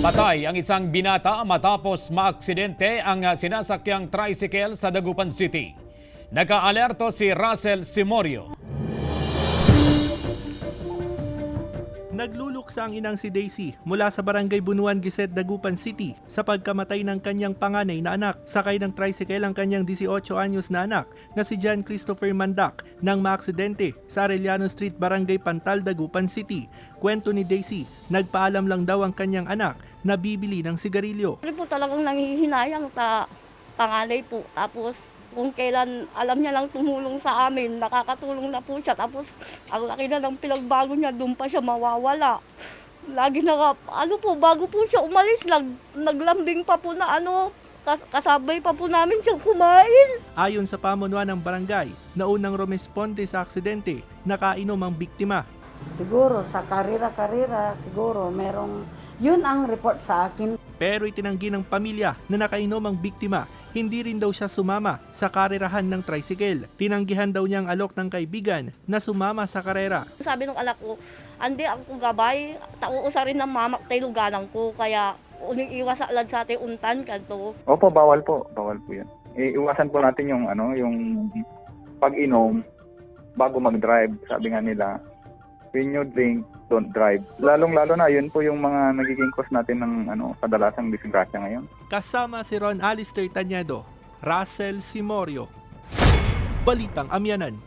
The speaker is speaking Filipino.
Patay ang isang binata matapos maaksidente ang sinasakyang tricycle sa Dagupan City. Naka-alerto si Russell Simorio. Nagluluksa ang inang si Daisy mula sa Barangay Bunuan, Giset, Dagupan City sa pagkamatay ng kanyang panganay na anak. Sakay ng tricycle ang kanyang 18 anyos na anak na si John Christopher Mandak nang maaksidente sa Arellano Street, Barangay Pantal, Dagupan City. Kwento ni Daisy, nagpaalam lang daw ang kanyang anak na bibili ng sigarilyo. Ano po talagang nanghihinayang sa panganay po. Tapos kung kailan alam niya lang tumulong sa amin, nakakatulong na po siya. Tapos ang laki na ng pinagbago niya, doon pa siya mawawala. Lagi bago po siya umalis, naglambing pa po na kasabay pa po namin siyang kumain. Ayon sa pamunuan ng barangay, naunang rumesponde sa aksidente, nakainom ang biktima. Siguro sa karira-karira, siguro yun ang report sa akin. Pero itinanggi ng pamilya na nakainom ang biktima, hindi rin daw siya sumama sa karerahan ng tricycle. Tinanggihan daw niyang alok ng kaibigan na sumama sa karera. Sabi ng anak ko, andi ako gabay, tauusa rin ng mamak tayo luganang ko, kaya uling iwas sa alad sa ating untan kanto. Opo, bawal po yan. Iwasan po natin yung pag-inom bago mag-drive. Sabi nga nila, when you drink, don't drive. Lalong-lalo na, yun po yung mga nagiging cause natin ng kadalasang disgrasya ngayon. Kasama si Ron Alistair Tañedo, Russell Simorio, Balitang Amyanan.